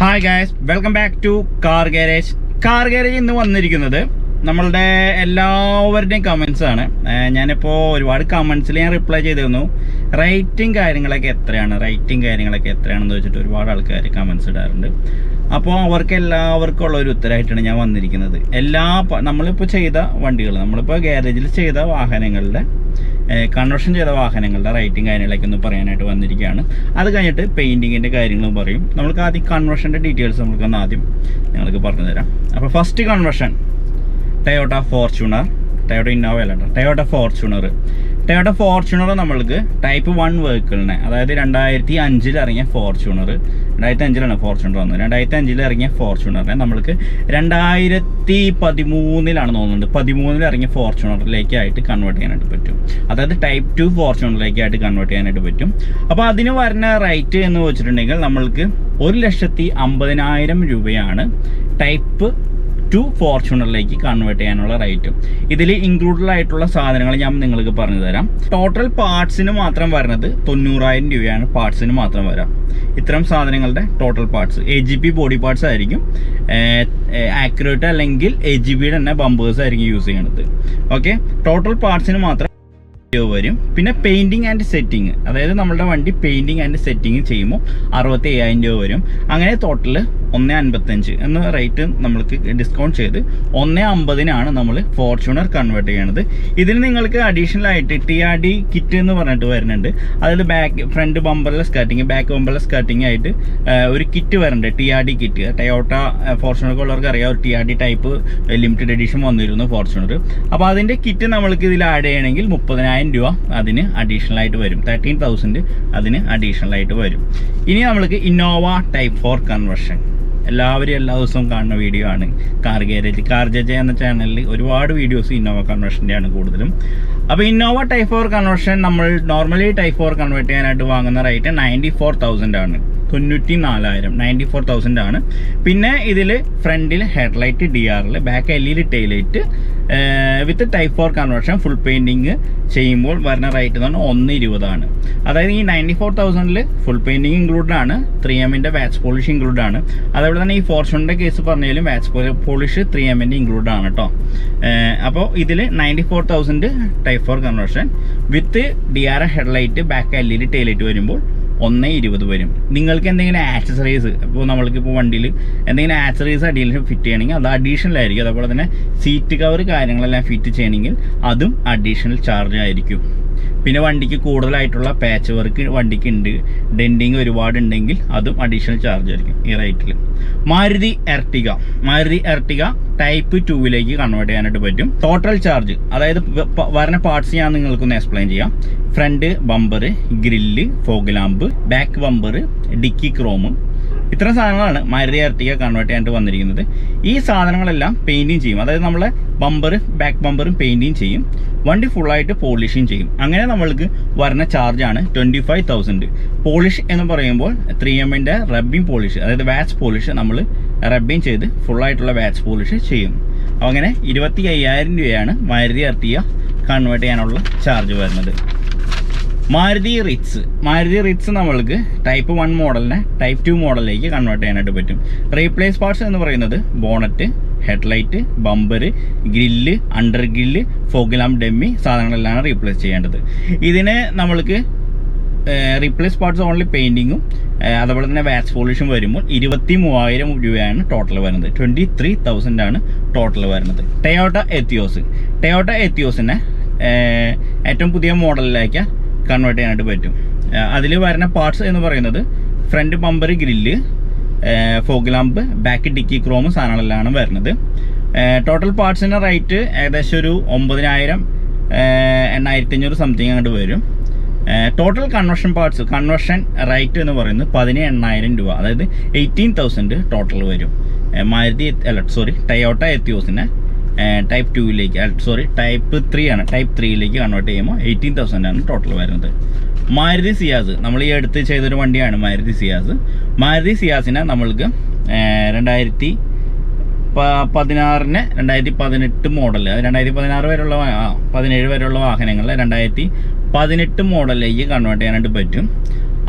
Hi guys, welcome back to car garage. Car garage ഇന്ന് വന്നിരിക്കുന്നത് നമ്മളുടെ എല്ലാവരുടെയും കമൻസ് ആണ്. ഞാനിപ്പോൾ ഒരുപാട് കമൻസിൽ ഞാൻ റിപ്ലൈ ചെയ്തിരുന്നു. റേറ്റിംഗ് കാര്യങ്ങളൊക്കെ എത്രയാണെന്ന് വെച്ചിട്ട് ഒരുപാട് ആൾക്കാർ കമൻസ് ഇടാറുണ്ട്. അപ്പോൾ അവർക്ക് എല്ലാവർക്കും ഉള്ള ഒരു ഉത്തരമായിട്ടാണ് ഞാൻ വന്നിരിക്കുന്നത്. നമ്മളിപ്പോൾ ചെയ്ത വണ്ടികൾ, നമ്മളിപ്പോൾ ഗാരേജിൽ ചെയ്ത വാഹനങ്ങളുടെ കൺവേർഷൻ ചെയ്ത വാഹനങ്ങളുടെ റേറ്റിംഗ് കാര്യങ്ങളൊക്കെ ഒന്ന് പറയാനായിട്ട് വന്നിരിക്കുകയാണ്. അത് കഴിഞ്ഞിട്ട് പെയിൻറ്റിങ്ങിൻ്റെ കാര്യങ്ങളും പറയും. നമ്മൾക്ക് ആദ്യം കൺവേർഷൻ്റെ ഡീറ്റെയിൽസ് നമുക്കൊന്ന് ആദ്യം നിങ്ങൾക്ക് പറഞ്ഞു തരാം. അപ്പോൾ first conversion Toyota Fortuner, Toyota Innova അല്ല, ടൊയോട്ട ഫോർച്യൂണർ നമ്മൾക്ക് ടൈപ്പ് 1 വെഹിക്കിളിനെ, അതായത് 2005 ഇറങ്ങിയ ഫോർച്യൂണർ, 2005 ഫോർച്യൂണർ വന്നത്, 2005 ഇറങ്ങിയ ഫോർച്യൂണറിനെ നമ്മൾക്ക് 2013 തോന്നുന്നുണ്ട്, 13 ഇറങ്ങിയ ഫോർച്യൂണറിലേക്കായിട്ട് കൺവേർട്ട് ചെയ്യാനായിട്ട് പറ്റും. അതായത് ടൈപ്പ് 2 ഫോർച്യൂണറിലേക്കായിട്ട് കൺവേർട്ട് ചെയ്യാനായിട്ട് പറ്റും. അപ്പോൾ അതിന് വരുന്ന റേറ്റ് എന്ന് വെച്ചിട്ടുണ്ടെങ്കിൽ നമ്മൾക്ക് 1,50,000 രൂപയാണ് ടൈപ്പ് 2 ഫോർച്യൂണറിലേക്ക് കൺവേർട്ട് ചെയ്യാനുള്ള റേറ്റും. ഇതിൽ ഇൻക്ലൂഡഡ് ആയിട്ടുള്ള സാധനങ്ങൾ ഞാൻ നിങ്ങൾക്ക് പറഞ്ഞു തരാം. ടോട്ടൽ പാർട്സിന് മാത്രം വരുന്നത് 90,000 രൂപയാണ്. പാർട്സിന് മാത്രം വരാം. ഇത്തരം സാധനങ്ങളുടെ total parts AGP body parts ആയിരിക്കും, ആക്യുറേറ്റ് അല്ലെങ്കിൽ AGPയുടെ തന്നെ ബമ്പേഴ്സ് ആയിരിക്കും യൂസ് ചെയ്യണത്. ഓക്കെ, ടോട്ടൽ പാർട്സിന് മാത്രം വരും. പിന്നെ പെയിൻറ്റിങ് ആൻഡ് സെറ്റിങ്, അതായത് നമ്മളുടെ വണ്ടി പെയിൻറ്റിങ് ആൻഡ് സെറ്റിങ് ചെയ്യുമ്പോൾ 65,000 രൂപ വരും. അങ്ങനെ ടോട്ടൽ 1,55,000 എന്ന റേറ്റ് നമ്മൾക്ക് ഡിസ്കൗണ്ട് ചെയ്ത് 1,50,000 നമ്മൾ ഫോർച്യൂണർ കൺവേർട്ട് ചെയ്യണത്. ഇതിന് നിങ്ങൾക്ക് അഡീഷണൽ ആയിട്ട് TRD കിറ്റ് എന്ന് പറഞ്ഞിട്ട് വരുന്നുണ്ട്. അതിൽ ഫ്രണ്ട് ബമ്പർലെസ് കട്ടിങ്, ബാക്ക് ബമ്പർലെസ് കട്ടിങ് ആയിട്ട് ഒരു കിറ്റ് വരുന്നുണ്ട്, TRD കിറ്റ്. ടൊയോട്ട ഫോർച്യൂണർക്ക് ഉള്ളവർക്ക് അറിയാം, ഒരു TRD ടൈപ്പ് ലിമിറ്റഡ് എഡിഷൻ വന്നിരുന്നു ഫോർച്യൂണർ. അപ്പോൾ അതിൻ്റെ കിറ്റ് നമ്മൾക്ക് ഇതിൽ ആഡ് ചെയ്യണമെങ്കിൽ 30,000 രൂപ അതിന് അഡീഷണൽ ആയിട്ട് വരും. 13,000 അതിന് അഡീഷണൽ ആയിട്ട് വരും. ഇനി നമ്മൾക്ക് ഇന്നോവ ടൈപ്പ് 4 കൺവേർഷൻ, എല്ലാവരും എല്ലാ ദിവസവും കാണുന്ന വീഡിയോ ആണ്. കാർ ഗാരേജ് എന്ന ചാനലിൽ ഒരുപാട് വീഡിയോസ് ഇന്നോവ കൺവേർഷൻ്റെ ആണ് കൂടുതലും. അപ്പോൾ ഇന്നോവ ടൈപ്പ് 4 കൺവേർഷൻ നമ്മൾ നോർമലി ടൈപ്പ് 4 കൺവേർട്ട് ചെയ്യാനായിട്ട് വാങ്ങുന്ന റേറ്റ് 94,000 ആണ്. 94,000 ആണ്. പിന്നെ ഇതിൽ ഫ്രണ്ടിൽ headlight DRL, back LED taillight with type 4 conversion full painting ചെയ്യുമ്പോൾ വരുന്ന റേറ്റ് എന്ന് പറഞ്ഞാൽ 120 ആണ്. അതായത് ഈ 94,000 ഫുൾ പെയിൻറ്റിങ് ഇൻക്ലൂഡഡ് ആണ്, 3Mൻ്റെ വാക്സ് പോളിഷ് ഇൻക്ലൂഡ് ആണ്. അതേപോലെ തന്നെ ഈ ഫോർച്യൂണറിൻ്റെ കേസ് പറഞ്ഞാലും വാക്സ് പോളിഷ് 3Mൻ്റെ ഇൻക്ലൂഡ് ആണ് കേട്ടോ. അപ്പോൾ ഇതിൽ 94,000 ടൈപ്പ് 4 കൺവേർഷൻ വിത്ത് DRL headlight, back LED taillight വരുമ്പോൾ 120 വരും. നിങ്ങൾക്ക് എന്തെങ്കിലും ആക്സസറീസ്, ഇപ്പോൾ നമ്മൾക്കിപ്പോൾ വണ്ടിയിൽ എന്തെങ്കിലും ആക്സസറീസ് അഡീഷണൽ ഫിറ്റ് ചെയ്യണമെങ്കിൽ അത് അഡീഷണൽ ആയിരിക്കും. അതുപോലെ തന്നെ സീറ്റ് കവർ കാര്യങ്ങളെല്ലാം ഫിറ്റ് ചെയ്യണമെങ്കിൽ അതും അഡീഷണൽ ചാർജ് ആയിരിക്കും. പിന്നെ വണ്ടിക്ക് കൂടുതലായിട്ടുള്ള പാച്ച് വർക്ക് വണ്ടിക്ക് ഉണ്ട്, ഡെൻഡിങ് ഒരുപാടുണ്ടെങ്കിൽ അതും അഡീഷണൽ ചാർജ് ആയിരിക്കും ഈ റേറ്റിൽ. മാരുതി എർട്ടിഗ ടൈപ്പ് 2 കൺവേർട്ട് ചെയ്യാനായിട്ട് പറ്റും. ടോട്ടൽ ചാർജ്, അതായത് വരുന്ന പാർട്സ് ഞാൻ നിങ്ങൾക്കൊന്ന് എക്സ്പ്ലെയിൻ ചെയ്യാം. Front bumper, grill, fog lamp, back bumper, dickey chrome, ഇത്തരം സാധനങ്ങളാണ് മാരുതി എർട്ടിഗ കൺവേർട്ട് ചെയ്യാനായിട്ട് വന്നിരിക്കുന്നത്. ഈ സാധനങ്ങളെല്ലാം പെയിൻറ്റിങ് ചെയ്യും. അതായത് നമ്മളെ ബമ്പർ, ബാക്ക് ബമ്പറും പെയിൻറ്റിങ് ചെയ്യും, വണ്ടി ഫുള്ളായിട്ട് പോളിഷിങ് ചെയ്യും. അങ്ങനെ നമ്മൾക്ക് വരുന്ന ചാർജാണ് 25,000. പോളിഷ് എന്ന് പറയുമ്പോൾ 3Mൻ്റെ റബ്ബിങ് പോളിഷ്, അതായത് വാക്സ് പോളിഷ് നമ്മൾ റബ്ബിങ് ചെയ്ത് ഫുള്ളായിട്ടുള്ള വാക്സ് പോളിഷ് ചെയ്യും. അപ്പോൾ അങ്ങനെ 25,000 രൂപയാണ് മാരുതി എർട്ടിഗ കൺവേർട്ട് ചെയ്യാനുള്ള ചാർജ് വരുന്നത്. മാരുതി റിറ്റ്സ് നമ്മൾക്ക് ടൈപ്പ് 1 മോഡലിനെ ടൈപ്പ് 2 മോഡലിലേക്ക് കൺവേർട്ട് ചെയ്യാനായിട്ട് പറ്റും. റീപ്ലേസ് പാർട്സ് എന്ന് പറയുന്നത് bonnet, headlight, bumper, grill, under grill, fog lamp, dummy സാധനങ്ങളെല്ലാം റീപ്ലേസ് ചെയ്യേണ്ടത്. ഇതിന് നമ്മൾക്ക് റീപ്ലേസ് പാർട്സ് ഓൺലി പെയിൻറ്റിങ്ങും അതുപോലെ തന്നെ വാക്സ് പോളിഷും വരുമ്പോൾ 23,000 രൂപയാണ് ടോട്ടൽ വരുന്നത്. 23,000 ആണ് ടോട്ടൽ വരുന്നത്. ടൊയോട്ട എത്തിയോസിനെ ഏറ്റവും പുതിയ മോഡലിലേക്ക് കൺവേർട്ട് ചെയ്യാനായിട്ട് പറ്റും. അതിൽ വരുന്ന പാർട്സ് എന്ന് പറയുന്നത് front bumper, grill, fog lamp, back dickey chrome സാധനങ്ങളെല്ലാം വരുന്നത്. ടോട്ടൽ പാർട്സിൻ്റെ റേറ്റ് ഏകദേശം ഒരു 9,000 8,500 സംതിങ് അങ്ങോട്ട് വരും. ടോട്ടൽ കൺവേർഷൻ റേറ്റ് എന്ന് പറയുന്നത് 18,000 രൂപ, അതായത് 18,000 ടോട്ടൽ വരും. ടൊയോട്ട എത്തിയോസിനെ ടൈപ്പ് 2 ടൈപ്പ് 3 ആണ്, ടൈപ്പ് 3 കൺവേർട്ട് ചെയ്യുമ്പോൾ 18,000 ആണ് ടോട്ടൽ വരുന്നത്. മാരുതി സിയാസ് നമ്മൾ ഈ അടുത്ത് ചെയ്തൊരു വണ്ടിയാണ് മാരുതി സിയാസിനെ നമ്മൾക്ക് 2018 മോഡൽ, 2016 വരെയുള്ള 17 വരെയുള്ള വാഹനങ്ങളിൽ 2018 മോഡലിലേക്ക് കൺവേർട്ട് ചെയ്യാനായിട്ട് പറ്റും.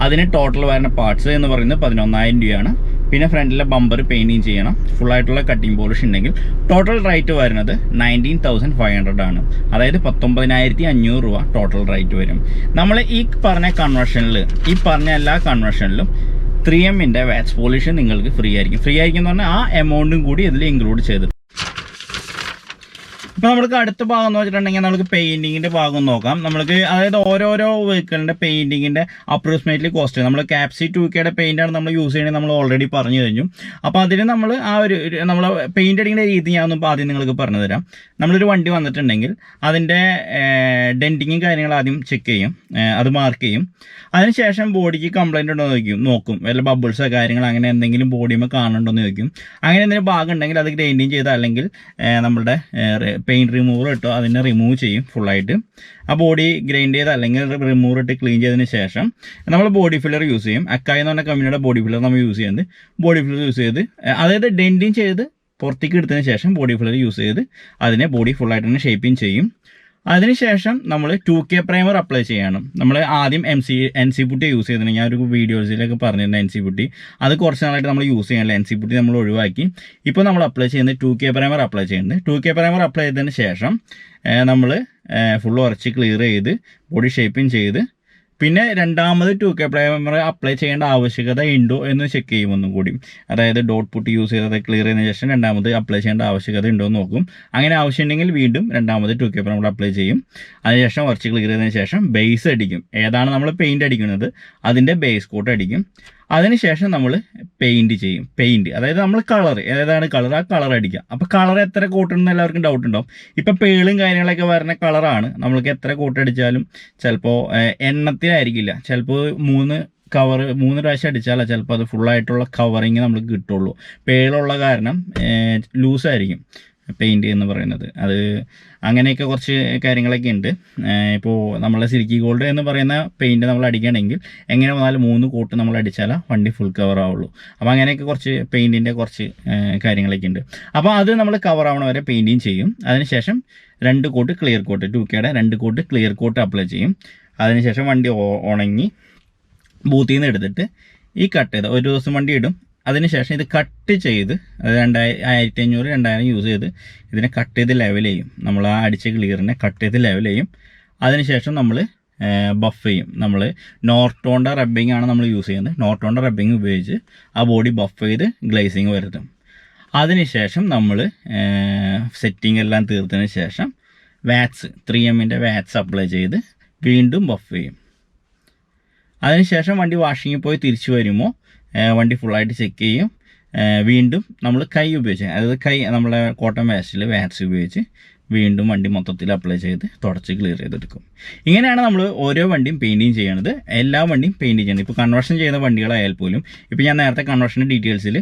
അതിന് ടോട്ടൽ വരുന്ന പാർട്സ് എന്ന് പറയുന്നത് 11,000 രൂപയാണ്. പിന്നെ ഫ്രണ്ടിലെ ബമ്പർ പെയിൻറ്റിങ് ചെയ്യണം, ഫുള്ളായിട്ടുള്ള കട്ടിങ് പോളിഷ് ഉണ്ടെങ്കിൽ ടോട്ടൽ റേറ്റ് വരുന്നത് 19,500 ആണ്. അതായത് 19,500 രൂപ ടോട്ടൽ റേറ്റ് വരും. നമ്മൾ ഈ പറഞ്ഞ കൺവേർഷനിൽ, ഈ പറഞ്ഞ എല്ലാ കൺവേർഷനിലും 3M വാക്സ് പോളിഷ് നിങ്ങൾക്ക് ഫ്രീ ആയിരിക്കും എന്ന് പറഞ്ഞാൽ ആ എമൗണ്ടും കൂടി ഇതിൽ ഇൻക്ലൂഡ് ചെയ്തിട്ടുണ്ട്. ഇപ്പോൾ നമ്മൾക്ക് അടുത്ത ഭാഗം എന്ന് വെച്ചിട്ടുണ്ടെങ്കിൽ നമുക്ക് പെയിൻറ്റിങ്ങിൻ്റെ ഭാഗം നോക്കാം. നമ്മൾക്ക് അതായത് ഓരോരോ വെഹിക്കിളിൻ്റെ പെയിൻറ്റിങ്ങിൻ്റെ അപ്രോക്സിമേറ്റ്ലി കോസ്റ്റ്, നമ്മൾ കാപ്സി 2Kയുടെ പെയിൻ്റാണ് നമ്മൾ യൂസ് ചെയ്യണമെന്ന് നമ്മൾ ഓൾറെഡി പറഞ്ഞു കഴിഞ്ഞു. അപ്പോൾ അതിന് നമ്മൾ ആ ഒരു നമ്മൾ പെയിൻ്റ് അടിക്കുന്ന രീതി ഞാനൊന്നും ആദ്യം നിങ്ങൾക്ക് പറഞ്ഞു തരാം. നമ്മളൊരു വണ്ടി വന്നിട്ടുണ്ടെങ്കിൽ അതിൻ്റെ ഡെൻറ്റിങ്ങും കാര്യങ്ങളും ആദ്യം ചെക്ക് ചെയ്യും, അത് മാർക്ക് ചെയ്യും. അതിനുശേഷം ബോഡിക്ക് കംപ്ലൈൻറ്റ് ഉണ്ടോ എന്ന് നോക്കും, വല്ല ബബിൾസോ കാര്യങ്ങൾ അങ്ങനെ എന്തെങ്കിലും ബോഡിയുമ്പോൾ കാണുന്നുണ്ടോ എന്ന് ചോദിക്കും. അങ്ങനെ എന്തെങ്കിലും ഭാഗം ഉണ്ടെങ്കിൽ അത് ഗ്രൈൻഡിങ് ചെയ്ത് അല്ലെങ്കിൽ നമ്മുടെ പെയിൻറ്റ് റിമൂവർ ഇട്ടോ അതിനെ റിമൂവ് ചെയ്യും ഫുള്ളായിട്ട്. ആ ബോഡി ഗ്രൈൻഡ് ചെയ്ത് അല്ലെങ്കിൽ റിമൂവർ ഇട്ട് ക്ലീൻ ചെയ്തതിന് ശേഷം നമ്മൾ ബോഡി ഫില്ലർ യൂസ് ചെയ്യും. അക്കായി എന്ന് പറഞ്ഞ കമ്പനിയുടെ ബോഡി ഫില്ലർ നമ്മൾ യൂസ് ചെയ്യുന്നത്. ബോഡി ഫില്ലർ യൂസ് ചെയ്ത് അതായത് ഡെൻറ്റിങ് ചെയ്ത് പുറത്തേക്ക് എടുത്തതിന് ശേഷം ബോഡി ഫില്ലർ യൂസ് ചെയ്ത് അതിനെ ബോഡി ഫുള്ളായിട്ട് തന്നെ ഷേപ്പിങ് ചെയ്യും. അതിനുശേഷം നമ്മൾ 2K പ്രൈമർ അപ്ലൈ ചെയ്യണം. നമ്മൾ ആദ്യം NC പുട്ടി യൂസ് ചെയ്തിട്ടുണ്ട്. ഞാൻ ഒരു വീഡിയോസിലൊക്കെ പറഞ്ഞിരുന്നു NC പുട്ടി. അത് കുറച്ച് നാളായിട്ട് നമ്മൾ യൂസ് ചെയ്യാനില്ല, NC പുട്ടി നമ്മൾ ഒഴിവാക്കി. ഇപ്പോൾ നമ്മൾ അപ്ലൈ ചെയ്യുന്നത് 2K പ്രൈമർ അപ്ലൈ ചെയ്യുന്നുണ്ട്. 2K പ്രൈമർ അപ്ലൈ ചെയ്തതിന് ശേഷം നമ്മൾ ഫുൾ ഉറച്ച് ക്ലിയർ ചെയ്ത് ബോഡി ഷേപ്പിംഗ് ചെയ്ത് പിന്നെ രണ്ടാമത് 2K പ്രൈമർ അപ്ലൈ ചെയ്യേണ്ട ആവശ്യകത ഉണ്ടോ എന്ന് ചെക്ക് ചെയ്യും ഒന്നും കൂടി. അതായത് ഡോട്ട് പുട്ടി യൂസ് ചെയ്തത് ക്ലിയർ ചെയ്തതിന് ശേഷം രണ്ടാമത് അപ്ലൈ ചെയ്യേണ്ട ആവശ്യകത ഉണ്ടോ എന്ന് നോക്കും. അങ്ങനെ ആവശ്യമുണ്ടെങ്കിൽ വീണ്ടും രണ്ടാമത് 2K പ്രൈമർ അപ്ലൈ ചെയ്യും. അതിനുശേഷം കുറച്ച് ക്ലിയർ ചെയ്തതിന് ശേഷം ബേസ് അടിക്കും. ഏതാണ് നമ്മൾ പെയിൻറ്റ് അടിക്കുന്നത് അതിൻ്റെ ബേസ് കോട്ട് അടിക്കും. അതിനുശേഷം നമ്മൾ പെയിൻറ്റ് ചെയ്യും. പെയിൻറ്റ് അതായത് നമ്മൾ കളർ, ഏതാണ് കളർ ആ കളർ അടിക്കുക. അപ്പോൾ കളർ എത്ര കോട്ടുണ്ടെന്ന് എല്ലാവർക്കും ഡൗട്ട് ഉണ്ടാവും. ഇപ്പോൾ പേളും കാര്യങ്ങളൊക്കെ വരുന്ന കളറാണ്. നമ്മൾക്ക് എത്ര കോട്ടടിച്ചാലും ചിലപ്പോൾ എണ്ണത്തിലായിരിക്കില്ല, ചിലപ്പോൾ 3 പ്രാവശ്യം അടിച്ചാലേ ചിലപ്പോൾ അത് ഫുള്ളായിട്ടുള്ള കവറിങ് നമുക്ക് കിട്ടുള്ളൂ. പേളുള്ള കാരണം ലൂസായിരിക്കും പെയിൻറ്റ് എന്ന് പറയുന്നത്. അത് അങ്ങനെയൊക്കെ കുറച്ച് കാര്യങ്ങളൊക്കെ ഉണ്ട്. ഇപ്പോൾ നമ്മളെ സിൽക്കി ഗോൾഡ് എന്ന് പറയുന്ന പെയിൻറ്റ് നമ്മൾ അടിക്കുകയാണെങ്കിൽ എങ്ങനെ വന്നാലും 3 കോട്ട് നമ്മൾ അടിച്ചാലേ വണ്ടി ഫുൾ കവർ ആവുള്ളൂ. അപ്പോൾ അങ്ങനെയൊക്കെ കുറച്ച് പെയിൻറ്റിൻ്റെ കുറച്ച് കാര്യങ്ങളൊക്കെ ഉണ്ട്. അപ്പോൾ അത് നമ്മൾ കവർ ആവണ വരെ പെയിൻറ്റിങ് ചെയ്യും. അതിനുശേഷം 2 കോട്ട് ക്ലിയർ കോട്ട്, 2Kയുടെ 2 കോട്ട് ക്ലിയർ കോട്ട് അപ്ലൈ ചെയ്യും. അതിനുശേഷം വണ്ടി ഉണങ്ങി ബൂത്തിൽ നിന്ന് എടുത്തിട്ട് ഈ കട്ട് ചെയ്ത് ഒരു ദിവസം വണ്ടി ഇടും. അതിനുശേഷം ഇത് കട്ട് ചെയ്ത്, അത് 1500 2000 യൂസ് ചെയ്ത് ഇതിനെ കട്ട് ചെയ്ത് ലെവൽ ചെയ്യും. നമ്മൾ ആ അടിച്ച ക്ലിയറിനെ കട്ട് ചെയ്ത് ലെവൽ ചെയ്യും. അതിനുശേഷം നമ്മൾ ബഫ് ചെയ്യും. നമ്മൾ നോർട്ടോണ്ട റബ്ബിംഗ് ആണ് നമ്മൾ യൂസ് ചെയ്യുന്നത്. നോർട്ടോണ്ട റബ്ബിംഗ് ഉപയോഗിച്ച് ആ ബോഡി ബഫ് ചെയ്ത് ഗ്ലേസിങ് വരുത്തും. അതിനുശേഷം നമ്മൾ സെറ്റിംഗ് എല്ലാം തീർത്തതിന് ശേഷം വാക്സ് 3M വാക്സ് അപ്ലൈ ചെയ്ത് വീണ്ടും ബഫ് ചെയ്യും. അതിനുശേഷം വണ്ടി വാഷിങ്ങിൽ പോയി തിരിച്ചു വരുമ്പോൾ വണ്ടി ഫുള്ളായിട്ട് ചെക്ക് ചെയ്യും. വീണ്ടും നമ്മൾ കൈ ഉപയോഗിച്ച്, അതായത് നമ്മളെ കോട്ടൺ വാഷിൽ വാക്സ് ഉപയോഗിച്ച് വീണ്ടും വണ്ടി മൊത്തത്തിൽ അപ്ലൈ ചെയ്ത് തുടച്ച് ക്ലിയർ ചെയ്തെടുക്കും. ഇങ്ങനെയാണ് നമ്മൾ ഓരോ വണ്ടിയും പെയിൻറ്റിങ് ചെയ്യണത്. എല്ലാ വണ്ടിയും പെയിൻറ്റ് ചെയ്യുന്നത്. ഇപ്പോൾ കൺവേർഷൻ ചെയ്യുന്ന വണ്ടികളായാൽ പോലും, ഇപ്പോൾ ഞാൻ നേരത്തെ കൺവേർഷൻ്റെ ഡീറ്റെയിൽസിൽ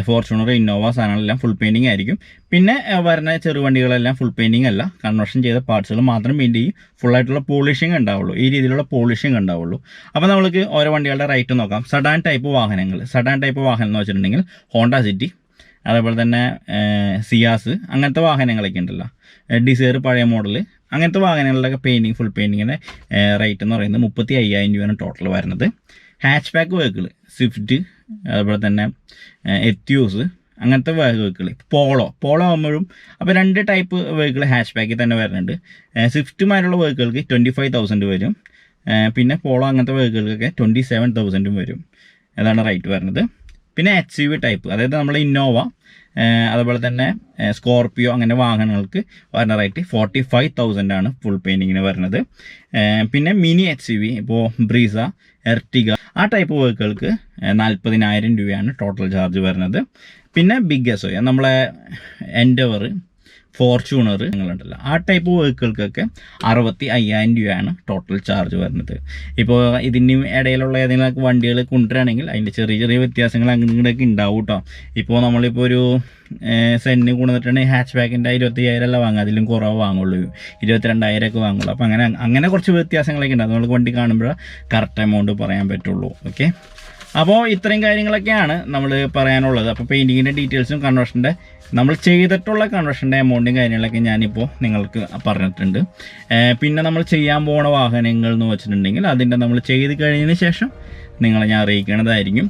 ഫോർച്യൂണർ, ഇന്നോവ സാധനങ്ങളെല്ലാം ഫുൾ പെയിൻറ്റിങ് ആയിരിക്കും. പിന്നെ വരുന്ന ചെറുവണ്ടികളെല്ലാം ഫുൾ പെയിൻറ്റിങ് അല്ല, കൺവേർഷൻ ചെയ്ത പാർട്സുകൾ മാത്രം പെയിൻറ്റ് ചെയ്യും. ഫുള്ളായിട്ടുള്ള പോളിഷിങ് ഉണ്ടാവുള്ളൂ, ഈ രീതിയിലുള്ള പോളിഷിങ് ഉണ്ടാവുള്ളൂ. അപ്പോൾ നമ്മൾക്ക് ഓരോ വണ്ടികളുടെ റേറ്റ് നോക്കാം. സഡാൻ ടൈപ്പ് വാഹനം എന്ന് വെച്ചിട്ടുണ്ടെങ്കിൽ ഹോണ്ട സിറ്റി, അതേപോലെ തന്നെ സിയാസ്, അങ്ങനത്തെ വാഹനങ്ങളൊക്കെ ഉണ്ടല്ലോ, ഡിസയർ പഴയ മോഡൽ, അങ്ങനത്തെ വാഹനങ്ങളുടെയൊക്കെ ഫുൾ പെയിൻറ്റിങ്ങിൻ്റെ റേറ്റ് എന്ന് പറയുന്നത് 35,000 രൂപയാണ് ടോട്ടൽ വരുന്നത്. ഹാച്ച് ബാക്ക് വെഹിക്കിൾ സ്വിഫ്റ്റ്, അതുപോലെ തന്നെ എത്യൂസ്, അങ്ങനത്തെ വെഹിക്കിൾ, പോളോ ആകുമ്പോഴും അപ്പോൾ 2 ടൈപ്പ് വെഹിക്കിൾ ഹാച്ച് ബാക്കിൽ തന്നെ വരുന്നുണ്ട്. സ്വിഫ്റ്റുമായിട്ടുള്ള വെഹിക്കിൾക്ക് 25,000 വരും. പിന്നെ പോളോ അങ്ങനത്തെ വെഹിക്കിൾക്കൊക്കെ 27,000 വരും. അതാണ് റേറ്റ് വരുന്നത്. പിന്നെ HCV ടൈപ്പ്, അതായത് നമ്മൾ ഇന്നോവ, അതുപോലെ തന്നെ സ്കോർപ്പിയോ അങ്ങനെ വാഹനങ്ങൾക്ക് വരുന്ന റേറ്റ് 45,000 ആണ് ഫുൾ പെയിൻറ്റിങ്ങിന് വരുന്നത്. പിന്നെ മിനി HCV, ഇപ്പോൾ ബ്രീസ, എർട്ടിഗ ആ ടൈപ്പ് വെഹിക്കിൾക്ക് 40,000 രൂപയാണ് ടോട്ടൽ ചാർജ് വരുന്നത്. പിന്നെ ബിഗ് SUV നമ്മളെ എൻഡവർ, ഫോർച്യൂണർ നിങ്ങളുണ്ടല്ലോ, ആ ടൈപ്പ് വെഹിക്കിൾക്കൊക്കെ 65,000 രൂപയാണ് ടോട്ടൽ ചാർജ് വരുന്നത്. ഇപ്പോൾ ഇതിന് ഇടയിലുള്ള ഏതെങ്കിലും വണ്ടികൾ കൊണ്ടുവരികയാണെങ്കിൽ അതിൻ്റെ ചെറിയ വ്യത്യാസങ്ങൾ അങ്ങനെയൊക്കെ ഉണ്ടാവും കേട്ടോ. ഇപ്പോൾ നമ്മളിപ്പോൾ ഒരു സെന്റിന് കൊണ്ടുവന്നിട്ടുണ്ടെങ്കിൽ ഹാച്ച് ബാക്കിൻ്റെ 25,000 അല്ല വാങ്ങുക, അതിലും കുറവ് വാങ്ങുള്ളൂ, 22,000 ഒക്കെ വാങ്ങുള്ളൂ. അപ്പോൾ അങ്ങനെ കുറച്ച് വ്യത്യാസങ്ങളൊക്കെ ഉണ്ട്. അത് നമ്മൾ വണ്ടി കാണുമ്പോൾ കറക്റ്റ് എമൗണ്ട് പറയാൻ പറ്റുള്ളൂ. ഓക്കെ, അപ്പോൾ ഇത്രയും കാര്യങ്ങളൊക്കെയാണ് നമ്മൾ പറയാനുള്ളത്. അപ്പോൾ പെയിൻറ്റിങ്ങിൻ്റെ ഡീറ്റെയിൽസും കൺവേർഷൻ്റെ നമ്മൾ ചെയ്തിട്ടുള്ള കൺവേർഷൻ്റെ എമൗണ്ടും കാര്യങ്ങളൊക്കെ ഞാനിപ്പോൾ നിങ്ങൾക്ക് പറഞ്ഞിട്ടുണ്ട്. പിന്നെ നമ്മൾ ചെയ്യാൻ പോണ വാഹനങ്ങൾ എന്ന് വെച്ചിട്ടുണ്ടെങ്കിൽ അതിൻ്റെ നമ്മൾ ചെയ്ത് കഴിഞ്ഞതിന് ശേഷം നിങ്ങളെ ഞാൻ അറിയിക്കേണ്ടതായിരിക്കും.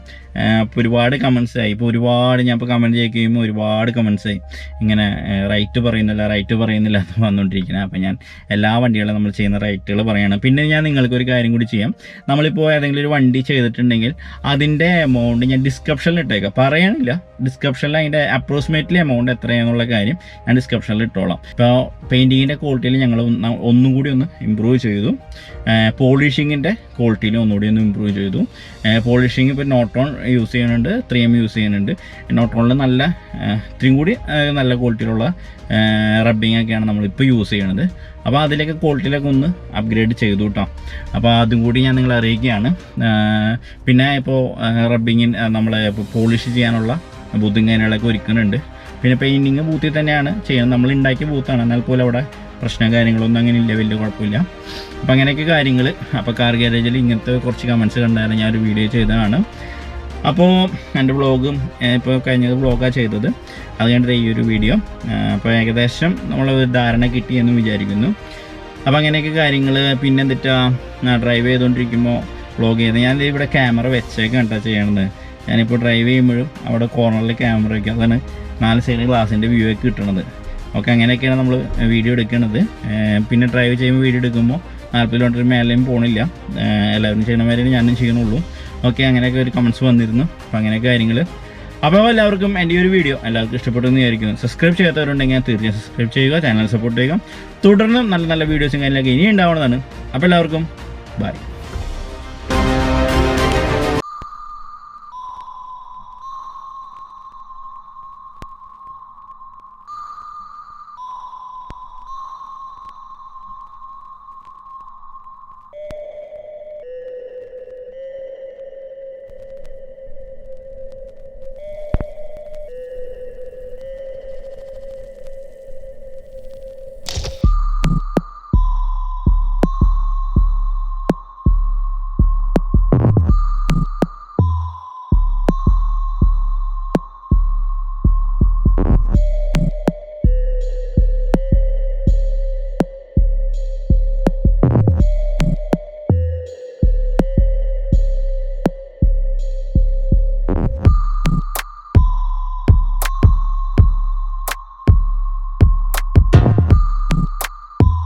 ഇപ്പോൾ ഒരുപാട് കമൻസായി, ഇപ്പോൾ ഒരുപാട് ഞാൻ ഇപ്പോൾ കമൻറ്റ് ചെയ്യുമ്പോൾ ഒരുപാട് കമൻസായി ഇങ്ങനെ റൈറ്റ് പറയുന്നില്ല എന്ന് വന്നുകൊണ്ടിരിക്കുന്നത്. അപ്പോൾ ഞാൻ എല്ലാ വണ്ടികളും നമ്മൾ ചെയ്യുന്ന റൈറ്റുകൾ പറയണം. പിന്നെ ഞാൻ നിങ്ങൾക്കൊരു കാര്യം കൂടി ചെയ്യാം. നമ്മളിപ്പോൾ ഏതെങ്കിലും ഒരു വണ്ടി ചെയ്തിട്ടുണ്ടെങ്കിൽ അതിൻ്റെ എമൗണ്ട് ഞാൻ ഡിസ്ക്രിപ്ഷനിൽ ഇട്ടേക്കാം, പറയണില്ല, ഡിസ്ക്രിപ്ഷനിൽ അതിൻ്റെ അപ്രോക്സിമേറ്റ്ലി എമൗണ്ട് എത്രയാണെന്നുള്ള കാര്യം ഞാൻ ഡിസ്ക്രിപ്ഷനിൽ ഇട്ടോളാം. ഇപ്പോൾ പെയിൻറ്റിങ്ങിൻ്റെ ക്വാളിറ്റിയിൽ ഞങ്ങൾ ഒന്നും കൂടി ഒന്ന് ഇമ്പ്രൂവ് ചെയ്തു, പോളിഷിങ്ങിൻ്റെ ക്വാളിറ്റിയിൽ ഒന്നുകൂടി ഒന്ന് ഇമ്പ്രൂവ് ചെയ്തു. പോളിഷിങ് ഇപ്പോൾ നോട്ടോൺ യൂസ് ചെയ്യുന്നുണ്ട്, 3M യൂസ് ചെയ്യുന്നുണ്ട്. നോട്ടോണിൽ നല്ല ഇത്രയും കൂടി നല്ല ക്വാളിറ്റിയിലുള്ള റബ്ബിങ് ഒക്കെയാണ് നമ്മളിപ്പോൾ യൂസ് ചെയ്യണത്. അപ്പോൾ അതിലേക്ക് ക്വാളിറ്റിയിലൊക്കെ ഒന്ന് അപ്ഗ്രേഡ് ചെയ്തു കേട്ടോ. അപ്പോൾ അതും കൂടി ഞാൻ നിങ്ങളെ അറിയിക്കുകയാണ്. പിന്നെ ഇപ്പോൾ റബ്ബിങ്ങിന് നമ്മളെ ഇപ്പോൾ പോളിഷ് ചെയ്യാനുള്ള ബൂത്തും കാര്യങ്ങളൊക്കെ ഒരുക്കുന്നുണ്ട്. പിന്നെ പെയിൻറ്റിങ് ബൂത്തിൽ തന്നെയാണ് ചെയ്യുന്നത്, നമ്മൾ ഉണ്ടാക്കിയ ബൂത്താണ്, എന്നാൽ പോലും അവിടെ പ്രശ്നം കാര്യങ്ങളൊന്നും അങ്ങനെ ഇല്ല, വലിയ കുഴപ്പമില്ല. അപ്പോൾ അങ്ങനെയൊക്കെ കാര്യങ്ങൾ. അപ്പോൾ കാർ ഗാരേജിൽ ഇങ്ങനത്തെ കുറച്ച് കമൻസ് കണ്ടാലും ഞാനൊരു വീഡിയോ ചെയ്തതാണ്. അപ്പോൾ എൻ്റെ വ്ളോഗും ഇപ്പോൾ കഴിഞ്ഞത് വ്ളോഗാണ് ചെയ്തത്, അത് കണ്ടിട്ട് ഈ ഒരു വീഡിയോ. അപ്പോൾ ഏകദേശം നമ്മളൊരു ധാരണ കിട്ടിയെന്ന് വിചാരിക്കുന്നു. അപ്പോൾ അങ്ങനെയൊക്കെ കാര്യങ്ങൾ. പിന്നെ എന്തിട്ടാ ഡ്രൈവ് ചെയ്തുകൊണ്ടിരിക്കുമ്പോൾ വ്ളോഗ് ചെയ്ത് ഞാൻ ഇവിടെ ക്യാമറ വെച്ചേക്ക് കണ്ടാ ചെയ്യണത്. ഞാനിപ്പോൾ ഡ്രൈവ് ചെയ്യുമ്പോഴും അവിടെ കോർണറിൽ ക്യാമറ വയ്ക്കുക, അതാണ് 4 സൈഡ് ഗ്ലാസിൻ്റെ വ്യൂ ഒക്കെ കിട്ടുന്നത്. ഓക്കെ, അങ്ങനെയൊക്കെയാണ് നമ്മൾ വീഡിയോ എടുക്കുന്നത്. പിന്നെ ഡ്രൈവ് ചെയ്യുമ്പോൾ വീഡിയോ എടുക്കുമ്പോൾ 40 കിലോമീറ്റർ മേലെയും പോകണില്ല, എല്ലാവരും ചെയ്യുന്ന മാതിരി ഞാനും ചെയ്യണുള്ളൂ. ഓക്കെ, അങ്ങനെയൊക്കെ ഒരു കമൻസ് വന്നിരുന്നു. അപ്പോൾ അങ്ങനെയൊക്കെ കാര്യങ്ങൾ. അപ്പോൾ എല്ലാവർക്കും എൻ്റെ ഒരു വീഡിയോ എല്ലാവർക്കും ഇഷ്ടപ്പെട്ടെന്ന് വിചാരിക്കുന്നു. സബ്സ്ക്രൈബ് ചെയ്യാത്തവരുണ്ടെങ്കിൽ തീർച്ചയായും സബ്സ്ക്രൈബ് ചെയ്യുക, ചാനൽ സപ്പോർട്ട് ചെയ്യുക. തുടർന്നും നല്ല നല്ല വീഡിയോസും കാര്യങ്ങളൊക്കെ ഇനി ഉണ്ടാവുന്നതാണ്. അപ്പോൾ എല്ലാവർക്കും ബൈ.